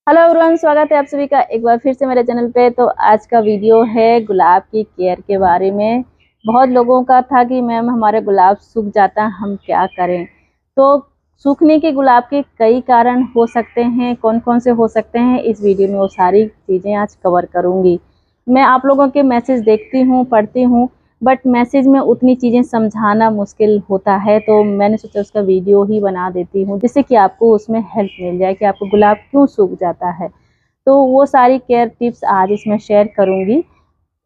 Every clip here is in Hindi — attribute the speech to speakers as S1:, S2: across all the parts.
S1: हेलो एवरीवन, स्वागत है आप सभी का एक बार फिर से मेरे चैनल पे। तो आज का वीडियो है गुलाब की केयर के बारे में। बहुत लोगों का था कि मैम हमारे गुलाब सूख जाता है, हम क्या करें। तो सूखने के गुलाब के कई कारण हो सकते हैं, कौन कौन से हो सकते हैं, इस वीडियो में वो सारी चीज़ें आज कवर करूँगी। मैं आप लोगों के मैसेज देखती हूँ, पढ़ती हूँ, बट मैसेज में उतनी चीज़ें समझाना मुश्किल होता है, तो मैंने सोचा उसका वीडियो ही बना देती हूँ जिससे कि आपको उसमें हेल्प मिल जाए कि आपको गुलाब क्यों सूख जाता है। तो वो सारी केयर टिप्स आज इसमें शेयर करूँगी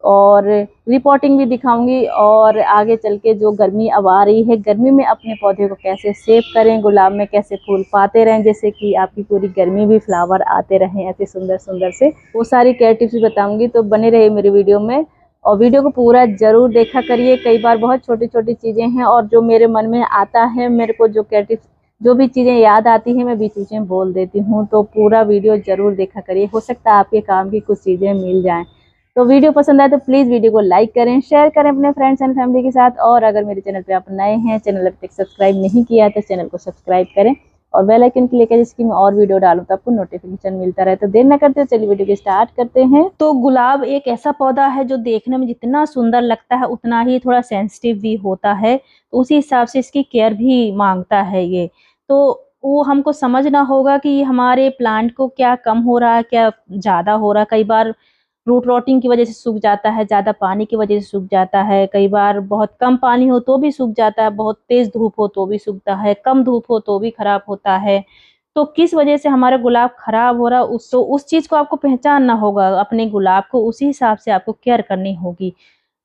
S1: और रिपोर्टिंग भी दिखाऊंगी। और आगे चल के जो गर्मी अब आ रही है, गर्मी में अपने पौधे को कैसे सेव करें, गुलाब में कैसे फूल पाते रहें, जैसे कि आपकी पूरी गर्मी भी फ्लावर आते रहें ऐसे सुंदर सुंदर से, वो सारी केयर टिप्स भी बताऊंगी। तो बने रहिए मेरी वीडियो में और वीडियो को पूरा जरूर देखा करिए। कई बार बहुत छोटी छोटी चीज़ें हैं और जो मेरे मन में आता है, मेरे को जो केयर टिप्स जो भी चीज़ें याद आती हैं मैं बीच बीच में बोल देती हूँ। तो पूरा वीडियो जरूर देखा करिए, हो सकता है आपके काम की कुछ चीज़ें मिल जाएं। तो वीडियो पसंद आए तो प्लीज़ वीडियो को लाइक करें, शेयर करें अपने फ्रेंड्स एंड फैमिली के साथ। और अगर मेरे चैनल पे आप नए हैं, चैनल अभी तक सब्सक्राइब नहीं किया है तो चैनल को सब्सक्राइब करें और बेल आइकन क्लिक करें जिसकी मैं और वीडियो डालूं तो आपको नोटिफिकेशन मिलता रहे। तो देर न करते चलिए वीडियो को स्टार्ट करते हैं। तो गुलाब एक ऐसा पौधा है जो देखने में जितना सुंदर लगता है उतना ही थोड़ा सेंसिटिव भी होता है, तो उसी हिसाब से इसकी केयर भी मांगता है ये। तो वो हमको समझना होगा कि हमारे प्लांट को क्या कम हो रहा है, क्या ज़्यादा हो रहा है। कई बार रूट रॉटिंग की वजह से सूख जाता है, ज़्यादा पानी की वजह से सूख जाता है, कई बार बहुत कम पानी हो तो भी सूख जाता है, बहुत तेज़ धूप हो तो भी सूखता है, कम धूप हो तो भी खराब होता है। तो किस वजह से हमारा गुलाब खराब हो रहा है, उस चीज़ को आपको पहचानना होगा। अपने गुलाब को उसी हिसाब से आपको केयर करनी होगी।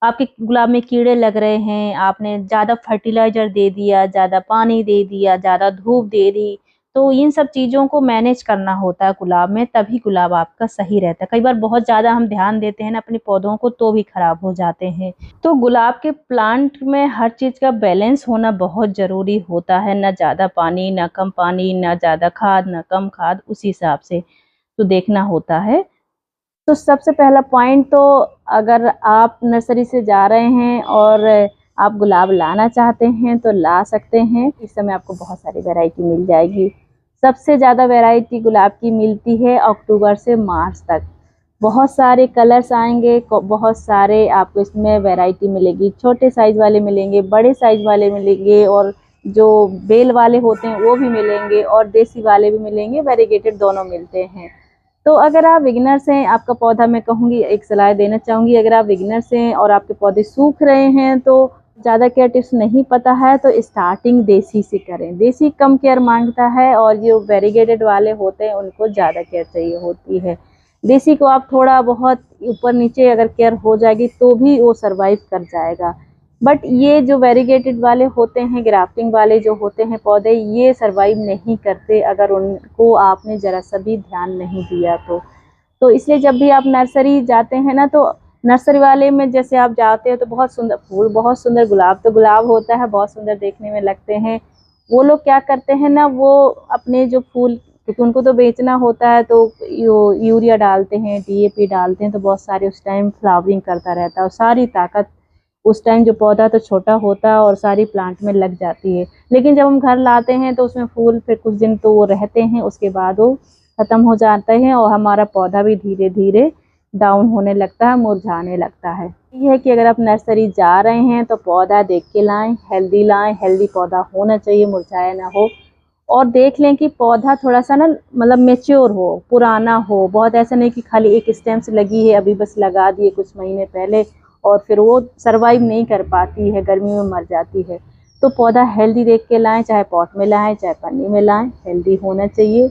S1: आपके गुलाब में कीड़े लग रहे हैं, आपने ज़्यादा फर्टिलाइज़र दे दिया, ज़्यादा पानी दे दिया, ज़्यादा धूप दे दी, तो इन सब चीज़ों को मैनेज करना होता है गुलाब में, तभी गुलाब आपका सही रहता है। कई बार बहुत ज़्यादा हम ध्यान देते हैं ना अपने पौधों को तो भी खराब हो जाते हैं। तो गुलाब के प्लांट में हर चीज़ का बैलेंस होना बहुत ज़रूरी होता है, ना ज़्यादा पानी, ना कम पानी, ना ज़्यादा खाद, ना कम खाद, उसी हिसाब से तो देखना होता है। तो सबसे पहला पॉइंट, तो अगर आप नर्सरी से जा रहे हैं और आप गुलाब लाना चाहते हैं तो ला सकते हैं। इस समय आपको बहुत सारी वैरायटी मिल जाएगी। सबसे ज़्यादा वैरायटी गुलाब की मिलती है अक्टूबर से मार्च तक। बहुत सारे कलर्स आएंगे, बहुत सारे आपको इसमें वैरायटी मिलेगी। छोटे साइज़ वाले मिलेंगे, बड़े साइज़ वाले मिलेंगे, और जो बेल वाले होते हैं वो भी मिलेंगे और देसी वाले भी मिलेंगे, वेरीगेटेड दोनों मिलते हैं। तो अगर आप बिगिनर्स हैं, आपका पौधा, मैं कहूँगी एक सलाह देना चाहूँगी, अगर आप बिगिनर्स हैं और आपके पौधे सूख रहे हैं तो ज़्यादा केयर टिप्स नहीं पता है तो स्टार्टिंग देसी से करें। देसी कम केयर मांगता है और जो वेरीगेटेड वाले होते हैं उनको ज़्यादा केयर चाहिए होती है। देसी को आप थोड़ा बहुत ऊपर नीचे अगर केयर हो जाएगी तो भी वो सर्वाइव कर जाएगा, बट ये जो वेरीगेटेड वाले होते हैं, ग्राफ्टिंग वाले जो होते हैं पौधे, ये सर्वाइव नहीं करते अगर उनको आपने ज़रा सा भी ध्यान नहीं दिया तो इसलिए जब भी आप नर्सरी जाते हैं ना, तो नर्सरी वाले में जैसे आप जाते हैं तो बहुत सुंदर फूल, बहुत सुंदर गुलाब, तो गुलाब होता है बहुत सुंदर देखने में लगते हैं। वो लोग क्या करते हैं ना, वो अपने जो फूल, क्योंकि उनको तो बेचना होता है, तो यूरिया डालते हैं, डीएपी डालते हैं, तो बहुत सारे उस टाइम फ्लावरिंग करता रहता है और सारी ताकत उस टाइम जो पौधा तो छोटा होता है और सारी प्लांट में लग जाती है। लेकिन जब हम घर लाते हैं तो उसमें फूल फिर कुछ दिन तो वो रहते हैं, उसके बाद वो ख़त्म हो जाते हैं और हमारा पौधा भी धीरे धीरे डाउन होने लगता है, मुरझाने लगता है। ये है कि अगर आप नर्सरी जा रहे हैं तो पौधा देख के लाएं, हेल्दी पौधा होना चाहिए, मुरझाया ना हो। और देख लें कि पौधा थोड़ा सा ना, मतलब मेच्योर हो, पुराना हो। बहुत ऐसा नहीं कि खाली एक स्टेम से लगी है, अभी बस लगा दिए कुछ महीने पहले और फिर वो सर्वाइव नहीं कर पाती है, गर्मी में मर जाती है। तो पौधा हेल्दी देख के लाएं, चाहे पॉट में लाएं चाहे पन्नी में लाएं, हेल्दी होना चाहिए।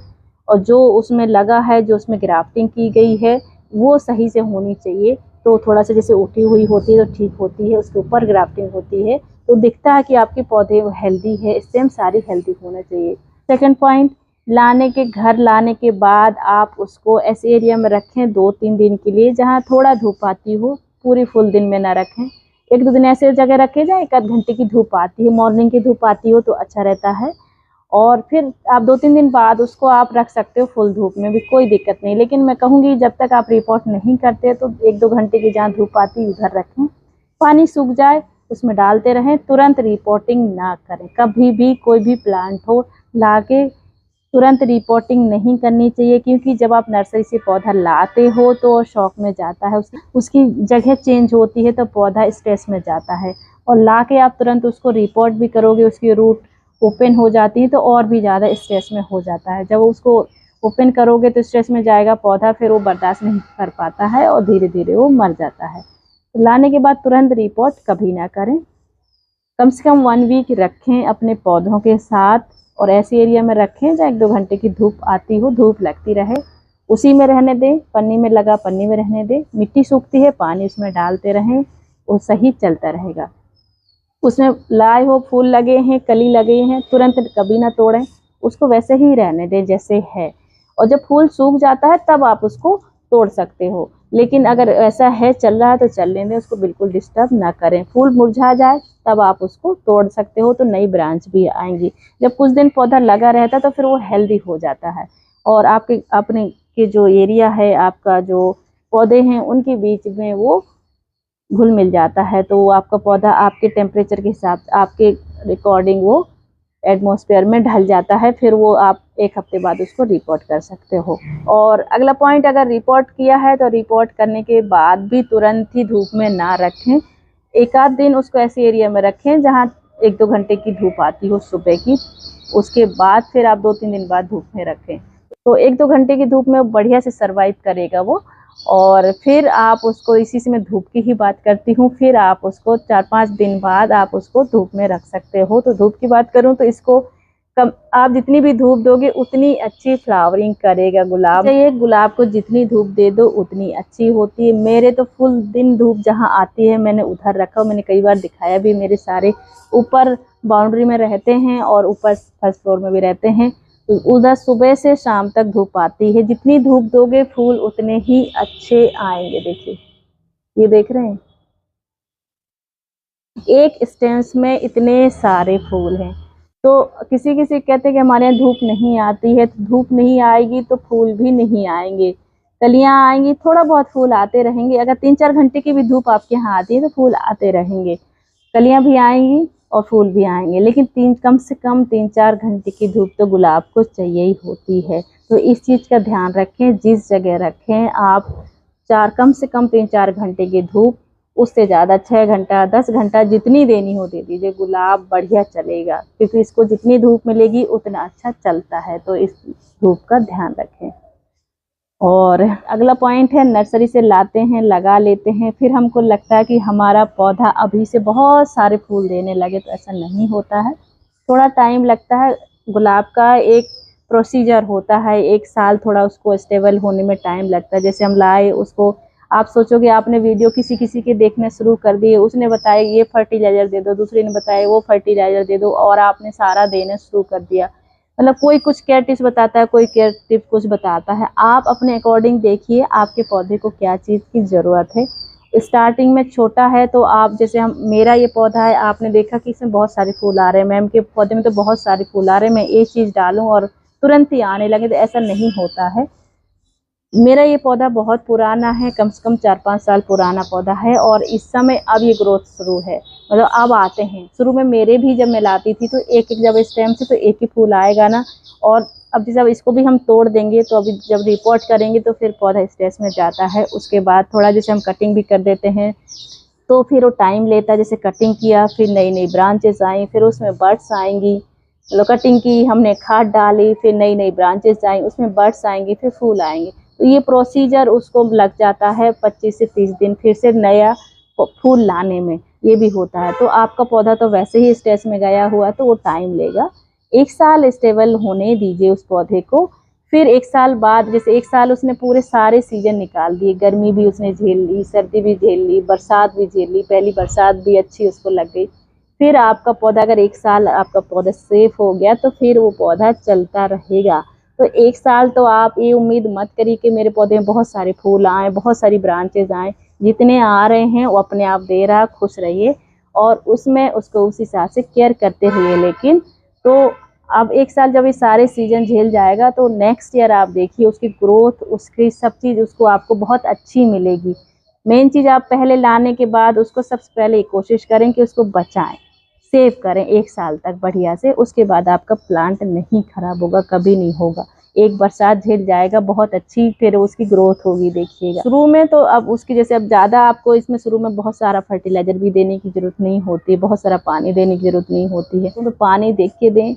S1: और जो उसमें लगा है, जो उसमें ग्राफ्टिंग की गई है, वो सही से होनी चाहिए। तो थोड़ा सा जैसे उठी हुई होती है तो ठीक होती है, उसके ऊपर ग्राफ्टिंग होती है तो दिखता है कि आपके पौधे हेल्दी है। स्टेम सारी हेल्दी होना चाहिए। सेकंड पॉइंट, घर लाने के बाद आप उसको ऐसे एरिया में रखें 2-3 दिन के लिए जहाँ थोड़ा धूप आती हो, पूरी फुल दिन में ना रखें। 1-2 दिन ऐसे जगह रखे जहाँ 1 आध घंटे की धूप आती है, मॉर्निंग की धूप आती हो तो अच्छा रहता है। और फिर आप 2-3 दिन बाद उसको आप रख सकते हो फुल धूप में भी, कोई दिक्कत नहीं। लेकिन मैं कहूँगी जब तक आप रिपोर्ट नहीं करते तो 1-2 घंटे की जहाँ धूप आती उधर रखें। पानी सूख जाए उसमें डालते रहें, तुरंत रिपोर्टिंग ना करें। कभी भी कोई भी प्लांट हो लाके तुरंत रिपोर्टिंग नहीं करनी चाहिए, क्योंकि जब आप नर्सरी से पौधा लाते हो तो शौक में जाता है, उसकी जगह चेंज होती है तो पौधा स्ट्रेस में जाता है, और ला के आप तुरंत उसको रिपोर्ट भी करोगे, उसकी रूट ओपन हो जाती है तो और भी ज़्यादा स्ट्रेस में हो जाता है। जब उसको ओपन करोगे तो स्ट्रेस में जाएगा पौधा, फिर वो बर्दाश्त नहीं कर पाता है और धीरे धीरे वो मर जाता है। तो लाने के बाद तुरंत रिपोर्ट कभी ना करें, कम से कम 1 वीक रखें अपने पौधों के साथ, और ऐसे एरिया में रखें जहाँ 1-2 घंटे की धूप आती हो, धूप लगती रहे, उसी में रहने दें। पन्नी में लगा पन्नी में रहने दें, मिट्टी सूखती है पानी उसमें डालते रहें, वो सही चलता रहेगा। उसमें लाए हो फूल लगे हैं, कली लगे हैं, तुरंत कभी ना तोड़ें, उसको वैसे ही रहने दें जैसे है, और जब फूल सूख जाता है तब आप उसको तोड़ सकते हो। लेकिन अगर ऐसा है चल रहा है तो चलने दें, उसको बिल्कुल डिस्टर्ब ना करें। फूल मुरझा जाए तब आप उसको तोड़ सकते हो, तो नई ब्रांच भी आएंगी। जब कुछ दिन पौधा लगा रहता है तो फिर वो हेल्दी हो जाता है, और आपके अपने के जो एरिया है, आपका जो पौधे हैं उनके बीच में वो घुल मिल जाता है, तो वो आपका पौधा आपके टेम्परेचर के हिसाब से, आपके रिकॉर्डिंग वो एटमॉस्फेयर में ढल जाता है। फिर वो आप 1 हफ्ते बाद उसको रिपोर्ट कर सकते हो। और अगला पॉइंट, अगर रिपोर्ट किया है तो रिपोर्ट करने के बाद भी तुरंत ही धूप में ना रखें, 1 आध दिन उसको ऐसे एरिया में रखें जहाँ 1-2 घंटे की धूप आती हो सुबह की, उसके बाद फिर आप 2-3 दिन बाद धूप में रखें, तो 1-2 घंटे की धूप में बढ़िया से सर्वाइव करेगा वो। और फिर आप उसको, इसी से मैं धूप की ही बात करती हूँ, फिर आप उसको 4-5 दिन बाद आप उसको धूप में रख सकते हो। तो धूप की बात करूँ तो इसको कम, आप जितनी भी धूप दोगे उतनी अच्छी फ्लावरिंग करेगा गुलाब। ये गुलाब को जितनी धूप दे दो उतनी अच्छी होती है। मेरे तो फुल दिन धूप जहाँ आती है मैंने उधर रखा, मैंने कई बार दिखाया भी, मेरे सारे ऊपर बाउंड्री में रहते हैं और ऊपर फर्स्ट फ्लोर में भी रहते हैं, उधर सुबह से शाम तक धूप आती है। जितनी धूप दोगे फूल उतने ही अच्छे आएंगे। देखिए, ये देख रहे हैं, एक स्टेंस में इतने सारे फूल हैं। तो किसी किसी कहते हैं कि हमारे यहाँ धूप नहीं आती है, तो धूप नहीं आएगी तो फूल भी नहीं आएंगे, कलियां आएंगी, थोड़ा बहुत फूल आते रहेंगे। अगर 3-4 घंटे की भी धूप आपके यहाँ आती है तो फूल आते रहेंगे, कलियां भी आएंगी और फूल भी आएंगे। लेकिन कम से कम 3-4 घंटे की धूप तो गुलाब को चाहिए ही होती है। तो इस चीज़ का ध्यान रखें, जिस जगह रखें आप कम से कम 3-4 घंटे की धूप, उससे ज़्यादा 6 घंटा 10 घंटा जितनी देनी हो दे दीजिए, गुलाब बढ़िया चलेगा, क्योंकि इसको जितनी धूप मिलेगी उतना अच्छा चलता है। तो इस धूप का ध्यान रखें। और अगला पॉइंट है, नर्सरी से लाते हैं, लगा लेते हैं, फिर हमको लगता है कि हमारा पौधा अभी से बहुत सारे फूल देने लगे, तो ऐसा नहीं होता है, थोड़ा टाइम लगता है। गुलाब का एक प्रोसीजर होता है, 1 साल थोड़ा उसको स्टेबल होने में टाइम लगता है। जैसे हम लाए उसको, आप सोचोगे आपने वीडियो किसी किसी के देखने शुरू कर दिए, उसने बताया ये फर्टिलाइज़र दे दो, दूसरे ने बताया वो फर्टिलाइज़र दे दो, और आपने सारा देना शुरू कर दिया। मतलब कोई कुछ केयर टिप्स बताता है, कोई केयर टिप कुछ बताता है, आप अपने अकॉर्डिंग देखिए आपके पौधे को क्या चीज़ की ज़रूरत है। स्टार्टिंग में छोटा है तो आप, जैसे मेरा ये पौधा है, आपने देखा कि इसमें बहुत सारे फूल आ रहे हैं, मैम के पौधे में तो बहुत सारे फूल आ रहे हैं, मैं एक चीज़ डालूं और तुरंत ही आने लगे, तो ऐसा नहीं होता है। मेरा ये पौधा बहुत पुराना है, कम से कम 4-5 साल पुराना पौधा है, और इस समय अब ये ग्रोथ शुरू है, मतलब अब आते हैं। शुरू में मेरे भी जब मैं लाती थी तो एक जब स्टेम से तो एक ही फूल आएगा ना, और अब जब इसको भी हम तोड़ देंगे तो अभी जब रिपोर्ट करेंगे तो फिर पौधा स्टेज में जाता है। उसके बाद थोड़ा जैसे हम कटिंग भी कर देते हैं तो फिर वो टाइम लेता है। जैसे कटिंग किया, फिर नई नई ब्रांचेस आई, फिर उसमें बर्ड्स आएंगी, मतलब कटिंग की, हमने खाद डाली, फिर नई नई ब्रांचेस आई, उसमें बर्ड्स आएंगी, फिर फूल आएंगे। तो ये प्रोसीजर उसको लग जाता है 25 से 30 दिन फिर से नया फूल लाने में, ये भी होता है। तो आपका पौधा तो वैसे ही स्टेज में गया हुआ, तो वो टाइम लेगा। 1 साल स्टेबल होने दीजिए उस पौधे को। फिर 1 साल बाद, जैसे 1 साल उसने पूरे सारे सीजन निकाल दिए, गर्मी भी उसने झेल ली, सर्दी भी झेल ली, बरसात भी झेल ली, पहली बरसात भी अच्छी उसको लग गई। फिर आपका पौधा, अगर 1 साल आपका पौधा सेफ हो गया तो फिर वो पौधा चलता रहेगा। तो 1 साल तो आप ये उम्मीद मत करिए कि मेरे पौधे में बहुत सारे फूल आए, बहुत सारी ब्रांचेज आए। जितने आ रहे हैं वो अपने आप दे रहा, खुश रहिए और उसमें उसको उस हिसाब से केयर करते रहिए। लेकिन तो अब 1 साल जब ये सारे सीजन झेल जाएगा तो नेक्स्ट ईयर आप देखिए उसकी ग्रोथ, उसकी सब चीज़ उसको आपको बहुत अच्छी मिलेगी। मेन चीज़, आप पहले लाने के बाद उसको सबसे पहले कोशिश करें कि उसको बचाएं। सेव करें 1 साल तक बढ़िया से। उसके बाद आपका प्लांट नहीं खराब होगा, कभी नहीं होगा। एक बरसात झेल जाएगा, बहुत अच्छी फिर उसकी ग्रोथ होगी। देखिएगा शुरू में तो अब उसकी जैसे अब ज़्यादा आपको इसमें शुरू में बहुत सारा फर्टिलाइजर भी देने की ज़रूरत नहीं होती, बहुत सारा पानी देने की ज़रूरत नहीं होती है। तो पानी देख के दें,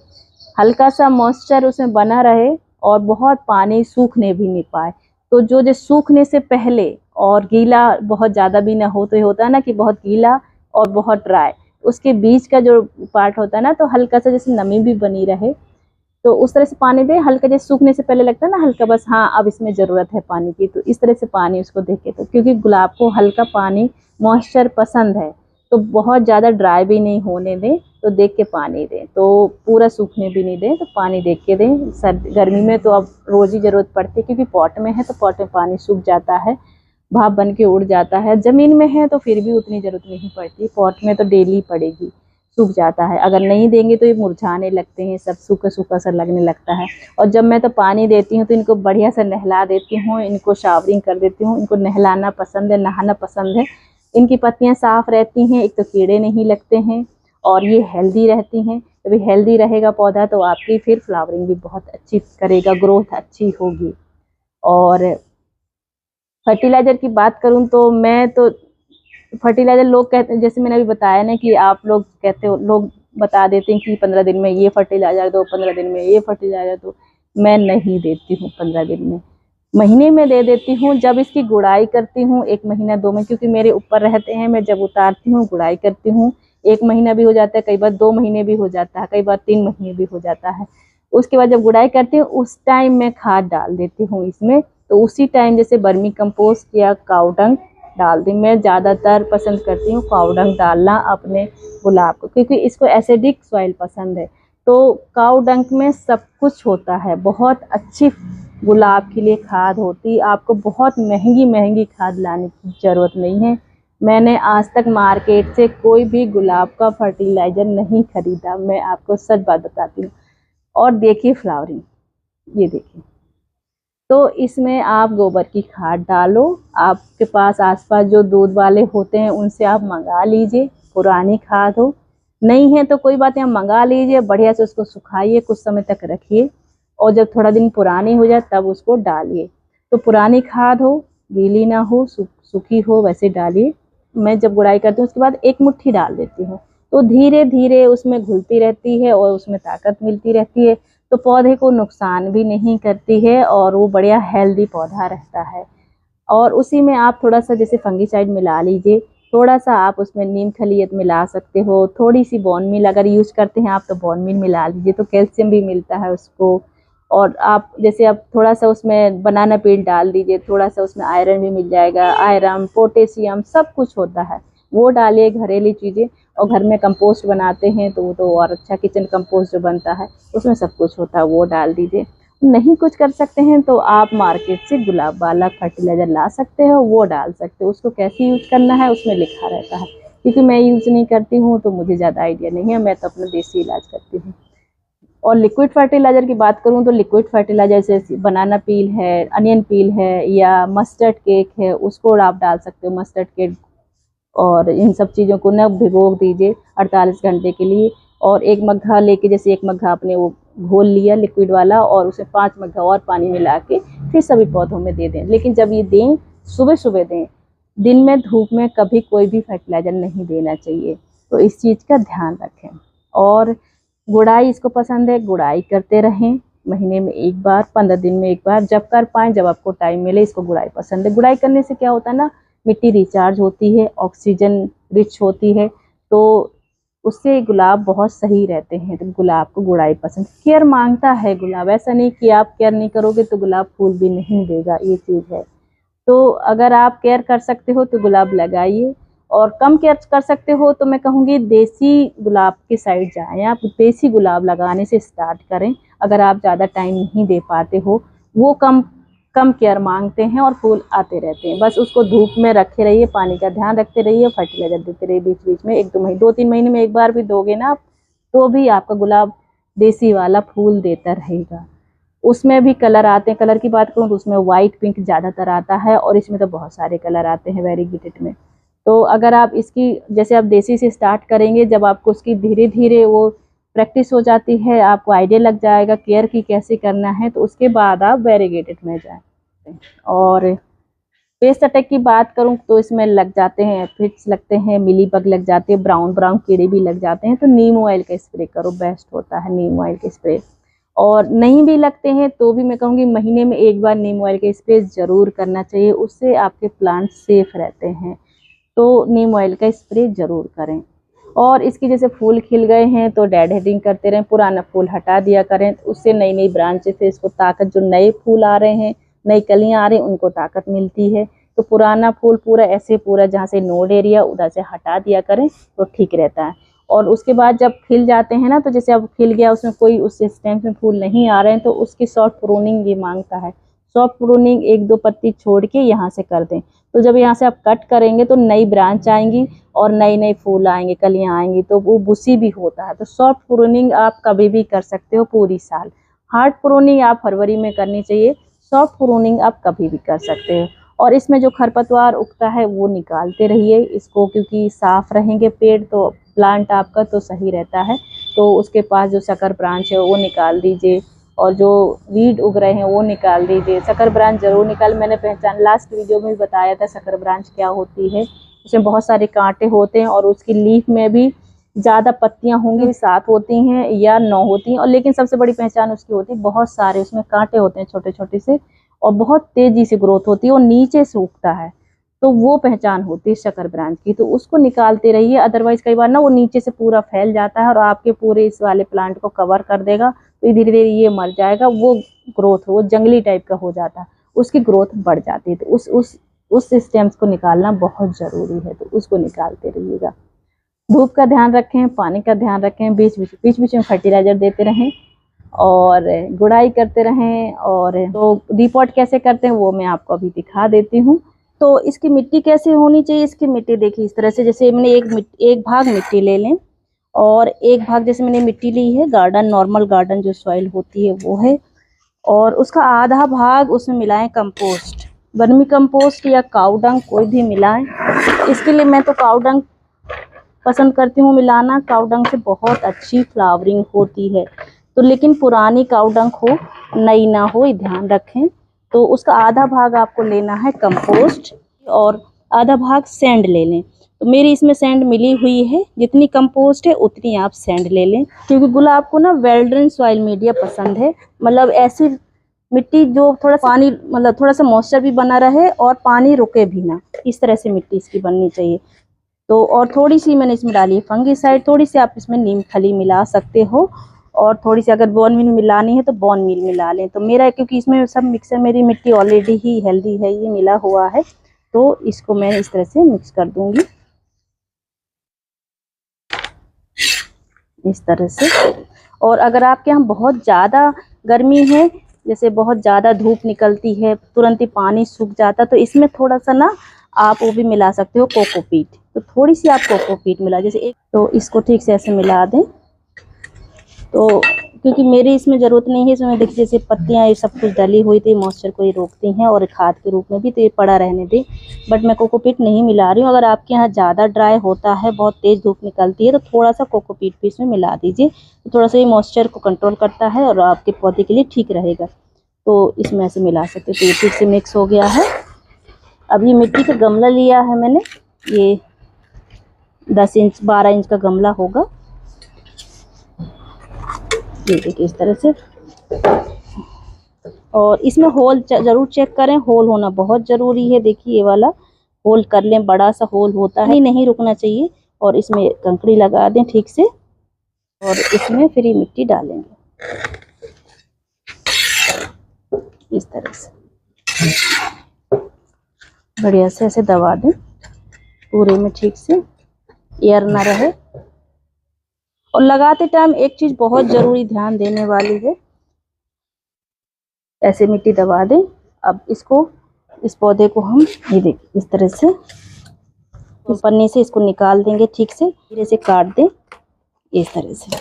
S1: हल्का सा मॉइस्चर उसमें बना रहे और बहुत पानी सूखने भी नहीं पाए। तो जो सूखने से पहले और गीला बहुत ज़्यादा भी ना हो, तो ये होता है ना कि बहुत गीला और बहुत ड्राई, उसके बीच का जो पार्ट होता है ना, तो हल्का सा जैसे नमी भी बनी रहे, तो उस तरह से पानी दें। हल्का जैसे सूखने से पहले लगता है ना हल्का, बस हाँ अब इसमें ज़रूरत है पानी की, तो इस तरह से पानी उसको देके, तो क्योंकि गुलाब को हल्का पानी मॉइस्चर पसंद है, तो बहुत ज़्यादा ड्राई भी नहीं होने दें, तो देख के पानी दें। तो पूरा सूखने भी नहीं दें, तो पानी देख के दें। सर्दी गर्मी में तो अब रोज़ ही ज़रूरत पड़ती है, क्योंकि पॉट में है तो पॉट में पानी सूख जाता है, भाप बन के उड़ जाता है। ज़मीन में है तो फिर भी उतनी ज़रूरत नहीं पड़ती, पॉट में तो डेली पड़ेगी, सूख जाता है। अगर नहीं देंगे तो ये मुरझाने लगते हैं, सब सूखा सूखा सा लगने लगता है। और जब मैं तो पानी देती हूँ तो इनको बढ़िया से नहला देती हूँ, इनको शावरिंग कर देती हूँ। इनको नहलाना पसंद है, नहाना पसंद है। इनकी पत्तियाँ साफ़ रहती हैं, एक तो कीड़े नहीं लगते हैं और ये हेल्दी रहती हैं। जब हेल्दी रहेगा पौधा तो आपकी फिर फ्लावरिंग भी बहुत अच्छी करेगा, ग्रोथ अच्छी होगी। और फर्टिलाइज़र की बात करूँ तो मैं तो फर्टिलाइज़र लोग कहते हैं, जैसे मैंने अभी बताया ना कि आप लोग कहते हो, लोग बता देते हैं कि 15 दिन में ये फर्टिलाइज़र दो, 15 दिन में ये फर्टिलाइज़र दो। मैं नहीं देती हूँ 15 दिन में, महीने में दे देती हूँ। जब इसकी गुड़ाई करती हूँ 1 महीना 2 महीने, क्योंकि मेरे ऊपर रहते हैं, मैं जब उतारती हूँ गुड़ाई करती हूँ 1 महीना भी हो जाता है, कई बार 2 महीने भी हो जाता है, कई बार 3 महीने भी हो जाता है। उसके बाद जब गुड़ाई करती हूँ उस टाइम मैं खाद डाल देती हूँ इसमें। तो उसी टाइम जैसे वर्मी कंपोस्ट या काऊ डंग डाल दी। मैं ज़्यादातर पसंद करती हूँ काऊ डंग डालना अपने गुलाब को, क्योंकि इसको एसिडिक सॉइल पसंद है। तो काऊ डंग में सब कुछ होता है, बहुत अच्छी गुलाब के लिए खाद होती। आपको बहुत महंगी महंगी खाद लाने की ज़रूरत नहीं है। मैंने आज तक मार्केट से कोई भी गुलाब का फर्टिलाइज़र नहीं खरीदा, मैं आपको सच बात बताती हूँ। और देखिए फ्लावरिंग, ये देखिए। तो इसमें आप गोबर की खाद डालो। आपके पास आसपास जो दूध वाले होते हैं उनसे आप मंगा लीजिए, पुरानी खाद हो। नहीं है तो कोई बात नहीं, आप मंगा लीजिए, बढ़िया से उसको सुखाइए, कुछ समय तक रखिए और जब थोड़ा दिन पुरानी हो जाए तब उसको डालिए। तो पुरानी खाद हो, गीली ना हो, सूखी हो, वैसे डालिए। मैं जब गुड़ाई करती हूँ उसके बाद 1 मुट्ठी डाल देती हूँ, तो धीरे धीरे उसमें घुलती रहती है और उसमें ताकत मिलती रहती है। तो पौधे को नुकसान भी नहीं करती है और वो बढ़िया हेल्दी पौधा रहता है। और उसी में आप थोड़ा सा जैसे फंगीसाइड मिला लीजिए, थोड़ा सा आप उसमें नीम खलीत मिला सकते हो, थोड़ी सी बोन मील अगर यूज़ करते हैं आप तो बोन मील मिला लीजिए, तो कैल्शियम भी मिलता है उसको। और आप जैसे अब थोड़ा सा उसमें बनाना पील डाल दीजिए, थोड़ा सा उसमें आयरन भी मिल जाएगा, आयरन पोटेशियम सब कुछ होता है, वो डालिए घरेलू चीज़ें। और घर में कंपोस्ट बनाते हैं तो वो तो और अच्छा, किचन कंपोस्ट जो बनता है उसमें सब कुछ होता है, वो डाल दीजिए। नहीं कुछ कर सकते हैं तो आप मार्केट से गुलाब वाला फर्टिलाइज़र ला सकते हो, वो डाल सकते हो। उसको कैसे यूज़ करना है उसमें लिखा रहता है, क्योंकि मैं यूज़ नहीं करती हूँ तो मुझे ज़्यादा आइडिया नहीं है, मैं तो अपना देसी इलाज करती हूँ। और लिक्विड फर्टिलाइज़र की बात करूँ तो लिक्विड फर्टिलाइज़र जैसे बनाना पील है, अनियन पील है या मस्टर्ड केक है, उसको आप डाल सकते हो, मस्टर्ड केक। और इन सब चीज़ों को ना भिगो दीजिए 48 घंटे के लिए। और 1 मग्घा लेके, जैसे 1 मग्घा आपने वो घोल लिया लिक्विड वाला और उसे 5 मग्घा और पानी मिला के फिर सभी पौधों में दे दें। लेकिन जब ये दें सुबह सुबह दें, दिन में धूप में कभी कोई भी फर्टिलाइज़र नहीं देना चाहिए, तो इस चीज़ का ध्यान रखें। और गुड़ाई इसको पसंद है, गुड़ाई करते रहें, महीने में 1 बार, 15 दिन में 1 बार, जब कर पाएँ, जब आपको टाइम मिले। इसको गुड़ाई पसंद है। गुड़ाई करने से क्या होता है ना, मिट्टी रिचार्ज होती है, ऑक्सीजन रिच होती है, तो उससे गुलाब बहुत सही रहते हैं। तो गुलाब को गुड़ाई पसंद, केयर मांगता है गुलाब, ऐसा नहीं कि आप केयर नहीं करोगे तो गुलाब फूल भी नहीं देगा, ये चीज़ है। तो अगर आप केयर कर सकते हो तो गुलाब लगाइए, और कम केयर कर सकते हो तो मैं कहूँगी देसी गुलाब की साइड जाएँ, आप देसी गुलाब लगाने से स्टार्ट करें। अगर आप ज़्यादा टाइम नहीं दे पाते हो, वो कम कम केयर मांगते हैं और फूल आते रहते हैं। बस उसको धूप में रखे रहिए, पानी का ध्यान रखते रहिए, फर्टिलाइज़र देते रहिए बीच बीच में। 1-2 महीने, 2-3 महीने में 1 बार भी दोगे ना आप, तो भी आपका गुलाब देसी वाला फूल देता रहेगा। उसमें भी कलर आते हैं, कलर की बात करूँ तो उसमें वाइट पिंक ज़्यादातर आता है और इसमें तो बहुत सारे कलर आते हैं वेरीगेटेड में। तो अगर आप इसकी जैसे आप देसी से स्टार्ट करेंगे, जब आपको उसकी धीरे धीरे वो प्रैक्टिस हो जाती है, आपको आइडिया लग जाएगा केयर की कैसे करना है, तो उसके बाद आप वेरीगेटेड में जाएं। और पेस्ट अटैक की बात करूं तो इसमें लग जाते हैं एफिड्स लगते हैं, मिलीबग लग जाते हैं, ब्राउन ब्राउन कीड़े भी लग जाते हैं, तो नीम ऑयल का स्प्रे करो, बेस्ट होता है नीम ऑयल का स्प्रे। और नहीं भी लगते हैं तो भी मैं कहूँगी महीने में एक बार नीम ऑयल का स्प्रे ज़रूर करना चाहिए, उससे आपके प्लांट सेफ रहते हैं। तो नीम ऑयल का स्प्रे ज़रूर करें। और इसकी जैसे फूल खिल गए हैं तो डेड हेडिंग करते रहें, पुराना फूल हटा दिया करें, उससे नई नई ब्रांचेस से इसको ताकत, जो नए फूल आ रहे हैं, नई कलियां आ रही हैं, उनको ताकत मिलती है। तो पुराना फूल पूरा ऐसे पूरा जहाँ से नोड एरिया उधर से हटा दिया करें तो ठीक रहता है। और उसके बाद जब खिल जाते हैं ना, तो जैसे अब खिल गया, उसमें कोई उस स्टेम में फूल नहीं आ रहे हैं, तो उसकी सॉफ्ट प्रूनिंग ये मांगता है। सॉफ्ट प्रूनिंग 1-2 पत्ती छोड़ के यहाँ से कर दें, तो जब यहाँ से आप कट करेंगे तो नई ब्रांच आएंगी और नए नए फूल आएंगे, कलियाँ आएंगी, तो वो बुसी भी होता है। तो सॉफ्ट प्रूनिंग आप कभी भी कर सकते हो पूरी साल। हार्ड प्रूनिंग आप फरवरी में करनी चाहिए, सॉफ्ट प्रूनिंग आप कभी भी कर सकते हो। और इसमें जो खरपतवार उगता है वो निकालते रहिए इसको, क्योंकि साफ रहेंगे पेड़ तो प्लांट आपका तो सही रहता है। तो उसके पास जो शक्कर ब्रांच है वो निकाल दीजिए, और जो वीड उग रहे हैं वो निकाल दीजिए। शक्कर ब्रांच जरूर निकाल, मैंने पहचान लास्ट वीडियो में भी बताया था शक्कर ब्रांच क्या होती है। उसमें बहुत सारे कांटे होते हैं और उसकी लीफ में भी ज़्यादा पत्तियां होंगी, 7 होती हैं या 9 होती हैं, और लेकिन सबसे बड़ी पहचान उसकी होती है बहुत सारे उसमें कांटे होते हैं छोटे छोटे से, और बहुत तेजी से ग्रोथ होती है और नीचे से उगता है। तो वो पहचान होती है शक्कर ब्रांच की, तो उसको निकालते रहिए। अदरवाइज कई बार ना वो नीचे से पूरा फैल जाता है और आपके पूरे इस वाले प्लांट को कवर कर देगा, तो धीरे धीरे ये मर जाएगा। वो ग्रोथ वो जंगली टाइप का हो जाता है, उसकी ग्रोथ बढ़ जाती है। तो उस स्टेम्स को निकालना बहुत ज़रूरी है, तो उसको निकालते रहिएगा। धूप का ध्यान रखें, पानी का ध्यान रखें, बीच बीच में फर्टिलाइजर देते रहें और गुड़ाई करते रहें। और तो रिपोर्ट कैसे करते हैं वो मैं आपको अभी दिखा देती हूँ। तो इसकी मिट्टी कैसे होनी चाहिए, इसकी मिट्टी देखिए इस तरह से, जैसे मैंने एक भाग मिट्टी ले लें और एक भाग जैसे मैंने मिट्टी ली है गार्डन, नॉर्मल गार्डन जो सॉइल होती है वो है, और उसका आधा भाग उसमें मिलाएं कंपोस्ट, वर्मी कंपोस्ट या काऊ डंग कोई भी मिलाएं। इसके लिए मैं तो काऊ डंग पसंद करती हूँ मिलाना, काऊ डंग से बहुत अच्छी फ्लावरिंग होती है। तो लेकिन पुरानी काऊ डंग हो, नई ना हो, ये ध्यान रखें। तो उसका आधा भाग आपको लेना है कंपोस्ट और आधा भाग सैंड ले लें। तो मेरी इसमें सैंड मिली हुई है, जितनी कंपोस्ट है उतनी आप सैंड ले लें, क्योंकि गुलाब को ना वेल ड्रेन सॉइल मीडिया पसंद है। मतलब ऐसी मिट्टी जो थोड़ा पानी, मतलब थोड़ा सा मॉइस्चर भी बना रहे और पानी रुके भी ना, इस तरह से मिट्टी इसकी बननी चाहिए। तो और थोड़ी सी मैंने इसमें डाली है फंगीसाइड, थोड़ी सी आप इसमें नीम खली मिला सकते हो, और थोड़ी सी अगर बोन मील मिलानी है तो बोन मील मिला लें। तो मेरा क्योंकि इसमें सब मिक्सर, मेरी मिट्टी ऑलरेडी ही हेल्दी है, ये मिला हुआ है, तो इसको मैं इस तरह से मिक्स कर दूंगी इस तरह से। और अगर आपके यहाँ बहुत ज़्यादा गर्मी है, जैसे बहुत ज़्यादा धूप निकलती है, तुरंत ही पानी सूख जाता, तो इसमें थोड़ा सा ना आप वो भी मिला सकते हो कोकोपीट। तो थोड़ी सी आप कोकोपीट मिला, जैसे एक, तो इसको ठीक से ऐसे मिला दें। तो क्योंकि मेरी इसमें ज़रूरत नहीं है, इसमें देखिए जैसे पत्तियां ये सब कुछ डली हुई थी, मॉइस्चर को ये रोकती हैं और खाद के रूप में भी, तो ये पड़ा रहने दें। बट मैं कोकोपीट नहीं मिला रही हूँ। अगर आपके यहाँ ज़्यादा ड्राई होता है, बहुत तेज़ धूप निकलती है, तो थोड़ा सा कोकोपीट भी इसमें मिला दीजिए। तो थोड़ा सा ये मॉइस्चर को कंट्रोल करता है और आपके पौधे के लिए ठीक रहेगा। तो इसमें ऐसे मिला सकते। तो ये ठीक से मिक्स हो गया है। अब ये मिट्टी का गमला लिया है मैंने, ये 10 इंच 12 इंच का गमला होगा, ये देखिए इस तरह से। और इसमें होल ज़रूर चेक करें, होल होना बहुत ज़रूरी है। देखिए ये वाला होल कर लें, बड़ा सा होल होता है, नहीं रुकना चाहिए। और इसमें कंकड़ी लगा दें ठीक से, और इसमें फिर ये मिट्टी डालेंगे इस तरह से, बढ़िया से ऐसे दबा दें पूरे में, ठीक से एयर ना रहे। और लगाते टाइम एक चीज़ बहुत ज़रूरी ध्यान देने वाली है, ऐसे मिट्टी दबा दें। अब इसको, इस पौधे को हम ये देखिए इस तरह से पन्नी से इसको निकाल देंगे, ठीक से धीरे से काट दें इस तरह से।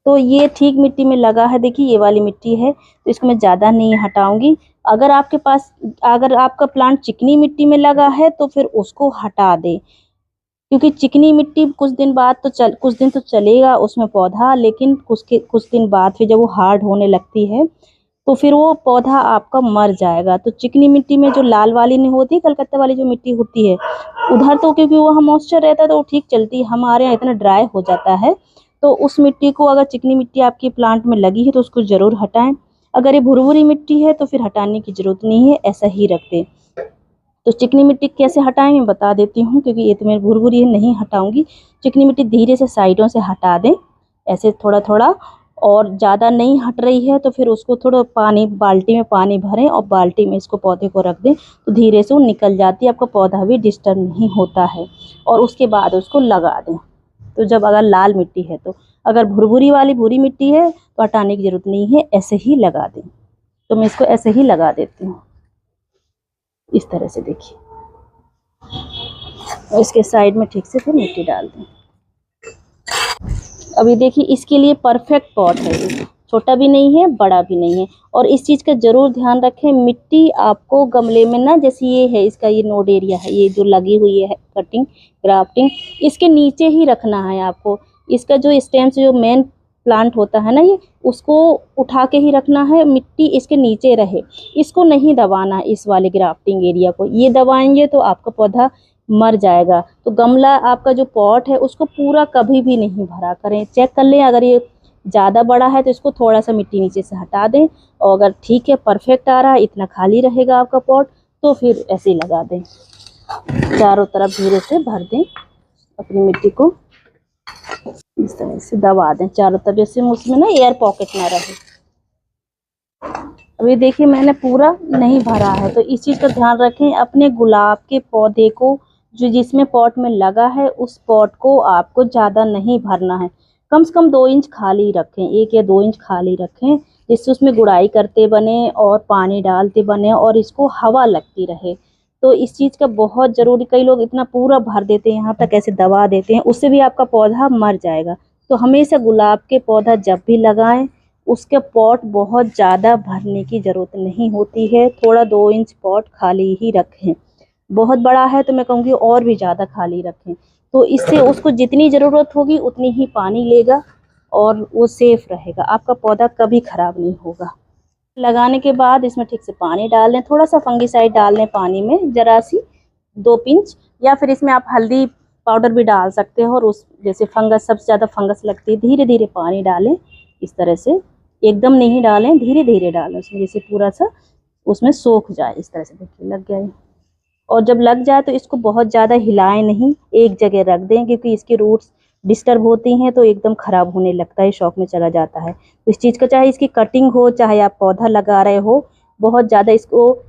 S1: तो ये ठीक मिट्टी में लगा है, देखिए ये वाली मिट्टी है, तो इसको मैं ज़्यादा नहीं हटाऊंगी। अगर आपका प्लांट चिकनी मिट्टी में लगा है तो फिर उसको हटा दें, क्योंकि चिकनी मिट्टी कुछ दिन तो चलेगा उसमें पौधा, लेकिन कुछ दिन बाद फिर जब वो हार्ड होने लगती है तो फिर वो पौधा आपका मर जाएगा। तो चिकनी मिट्टी में जो लाल वाली नहीं होती, कलकत्ता वाली जो मिट्टी होती है, उधर तो क्योंकि वहाँ मॉइस्चर रहता है तो वो ठीक चलती है, हमारे यहाँ इतना ड्राई हो जाता है। तो उस मिट्टी को, अगर चिकनी मिट्टी आपकी प्लांट में लगी है तो उसको ज़रूर हटाएं। अगर ये भुरभुरी मिट्टी है तो फिर हटाने की ज़रूरत नहीं है, ऐसा ही रख दें। तो चिकनी मिट्टी कैसे हटाएं मैं बता देती हूँ, क्योंकि ये तो मेरी भुरभुरी है, नहीं हटाऊंगी। चिकनी मिट्टी धीरे से साइडों से हटा दें, ऐसे थोड़ा थोड़ा, और ज़्यादा नहीं हट रही है तो फिर उसको थोड़ा बाल्टी में पानी भरें और बाल्टी में इसको पौधे को रख दें, तो धीरे से वो निकल जाती है, आपका पौधा भी डिस्टर्ब नहीं होता है। और उसके बाद उसको लगा दें। तो जब अगर लाल मिट्टी है तो, अगर भुरभुरी वाली भूरी मिट्टी है तो हटाने की ज़रूरत नहीं है, ऐसे ही लगा दें। तो मैं इसको ऐसे ही लगा देती हूँ, इस तरह से देखिए, और इसके साइड में ठीक से फिर मिट्टी डाल दें। अभी देखिए इसके लिए परफेक्ट पॉट है, ये छोटा भी नहीं है बड़ा भी नहीं है। और इस चीज़ का ज़रूर ध्यान रखें, मिट्टी आपको गमले में ना, जैसे ये है इसका ये नोड एरिया है, ये जो लगी हुई है कटिंग ग्राफ्टिंग, इसके नीचे ही रखना है आपको। इसका जो स्टेम से जो मेन प्लांट होता है ना, ये उसको उठा के ही रखना है, मिट्टी इसके नीचे रहे, इसको नहीं दबाना। इस वाले ग्राफ्टिंग एरिया को ये दबाएंगे तो आपका पौधा मर जाएगा। तो गमला आपका जो पॉट है उसको पूरा कभी भी नहीं भरा करें, चेक कर लें। अगर ये ज़्यादा बड़ा है तो इसको थोड़ा सा मिट्टी नीचे से हटा दें, और अगर ठीक है परफेक्ट आ रहा है, इतना खाली रहेगा आपका पॉट, तो फिर ऐसे ही लगा दें। चारों तरफ धीरे से भर दें अपनी मिट्टी को, इस तरह से दबा दें चारों तरफ, जैसे उसमें ना एयर पॉकेट ना रहे। अभी देखिए मैंने पूरा नहीं भरा है, तो इस चीज़ का ध्यान रखें। अपने गुलाब के पौधे को जो जिसमें पॉट में लगा है, उस पॉट को आपको ज़्यादा नहीं भरना है, कम से कम 2 इंच खाली रखें, 1 या 2 इंच खाली रखें, जिससे उसमें गुड़ाई करते बने और पानी डालते बने और इसको हवा लगती रहे। तो इस चीज़ का बहुत ज़रूरी, कई लोग इतना पूरा भर देते हैं, यहाँ तक ऐसे दबा देते हैं, उससे भी आपका पौधा मर जाएगा। तो हमेशा गुलाब के पौधा जब भी लगाएं, उसके पॉट बहुत ज़्यादा भरने की ज़रूरत नहीं होती है, थोड़ा 2 इंच पॉट खाली ही रखें। बहुत बड़ा है तो मैं कहूँगी और भी ज़्यादा खाली रखें, तो इससे उसको जितनी ज़रूरत होगी उतनी ही पानी लेगा और वो सेफ रहेगा, आपका पौधा कभी ख़राब नहीं होगा। लगाने के बाद इसमें ठीक से पानी डाल लें, थोड़ा सा फंगीसाइड डाल लें पानी में, ज़रा सी 2 पिंच, या फिर इसमें आप हल्दी पाउडर भी डाल सकते हो। और उस जैसे फंगस, सबसे ज़्यादा फंगस लगती है, धीरे धीरे पानी डालें, इस तरह से एकदम नहीं डालें, धीरे धीरे डालें उसमें, जैसे पूरा सा उसमें सोख जाए। इस तरह से देखिए लग गया। और जब लग जाए तो इसको बहुत ज़्यादा हिलाएं नहीं, एक जगह रख दें, क्योंकि इसकी रूट्स डिस्टर्ब होती हैं तो एकदम ख़राब होने लगता है, शौक में चला जाता है। तो इस चीज़ का, चाहे इसकी कटिंग हो चाहे आप पौधा लगा रहे हो, बहुत ज़्यादा इसको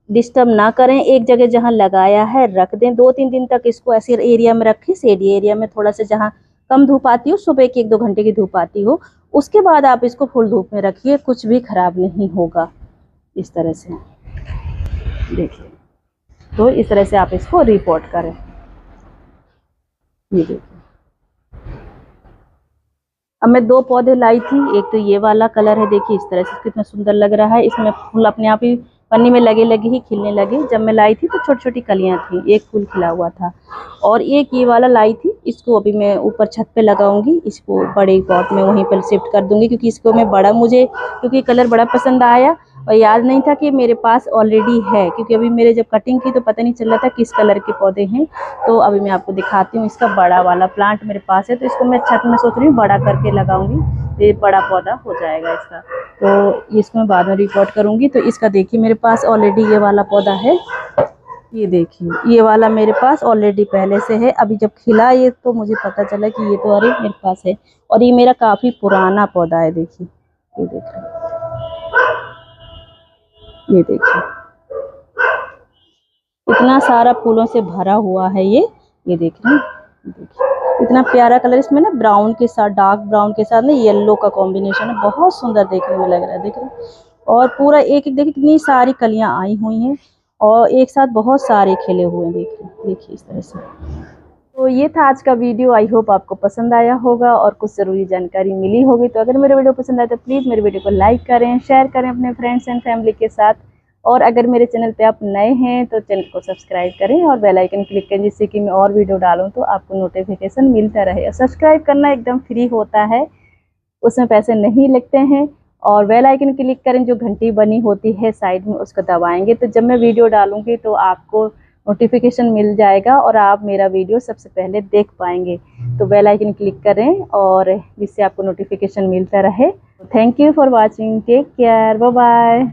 S1: डिस्टर्ब ना करें, एक जगह जहाँ लगाया है रख दें। 2-3 दिन तक इसको ऐसे एरिया में रखें, शेडी एरिया में, थोड़ा सा जहाँ कम धूप आती हो, सुबह की 1-2 घंटे की धूप आती हो, उसके बाद आप इसको फुल धूप में रखिए, कुछ भी ख़राब नहीं होगा। इस तरह से देखिए, तो इस तरह से आप इसको रिपोर्ट करें। ये देखिए, अब मैं 2 पौधे लाई थी, एक तो ये वाला कलर है, देखिए इस तरह से कितना सुंदर लग रहा है, इसमें फूल अपने आप ही पन्नी में लगे लगे ही खिलने लगे। जब मैं लाई थी तो छोटी छोटी कलियां थी, एक फूल खिला हुआ था। और एक ये वाला लाई थी, इसको अभी मैं ऊपर छत पे लगाऊंगी, इसको बड़े पॉट में वहीं पर शिफ्ट कर दूंगी, क्योंकि इसको मैं बड़ा, मुझे क्योंकि कलर बड़ा पसंद आया और याद नहीं था कि मेरे पास ऑलरेडी है, क्योंकि अभी मेरे जब कटिंग की तो पता नहीं चल रहा था किस कलर के पौधे हैं। तो अभी मैं आपको दिखाती हूँ, इसका बड़ा वाला प्लांट मेरे पास है, तो इसको मैं छत में सोच रही हूँ बड़ा करके लगाऊंगी, तो ये बड़ा पौधा हो जाएगा इसका। तो इसको मैं बाद में रिकॉर्ड करूँगी। तो इसका देखिए मेरे पास ऑलरेडी ये वाला पौधा है, ये देखिए ये वाला मेरे पास ऑलरेडी पहले से है। अभी जब खिला ये तो मुझे पता चला कि ये तो अरे मेरे पास है, और ये मेरा काफ़ी पुराना पौधा है। देखिए ये देख रहे हैं, ये देखिए इतना सारा फूलों से भरा हुआ है ये देख रहे हैं, देखिए इतना प्यारा कलर, इसमें ना ब्राउन के साथ, डार्क ब्राउन के साथ ना येलो का कॉम्बिनेशन है, बहुत सुंदर देखने में लग रहा है, देख रहे हैं। और पूरा एक एक देखिए कितनी सारी कलियां आई हुई हैं और एक साथ बहुत सारे खिले हुए हैं, देखिए देखिए इस तरह से। तो ये था आज का वीडियो। आई होप आपको पसंद आया होगा और कुछ ज़रूरी जानकारी मिली होगी। तो अगर मेरे वीडियो पसंद आए तो प्लीज़ मेरे वीडियो को लाइक करें, शेयर करें अपने फ्रेंड्स एंड फैमिली के साथ। और अगर मेरे चैनल पे आप नए हैं तो चैनल को सब्सक्राइब करें और बेल आइकन क्लिक करें, जिससे कि मैं और वीडियो डालूँ तो आपको नोटिफिकेशन मिलता रहे। और सब्सक्राइब करना एकदम फ्री होता है, उसमें पैसे नहीं लगते हैं। और बेल आइकन क्लिक करें, जो घंटी बनी होती है साइड में, उसको दबाएंगे तो जब मैं वीडियो डालूँगी तो आपको नोटिफिकेशन मिल जाएगा और आप मेरा वीडियो सबसे पहले देख पाएंगे। तो बेल आइकन क्लिक करें और जिससे आपको नोटिफिकेशन मिलता रहे। Thank you for watching, take care, bye bye.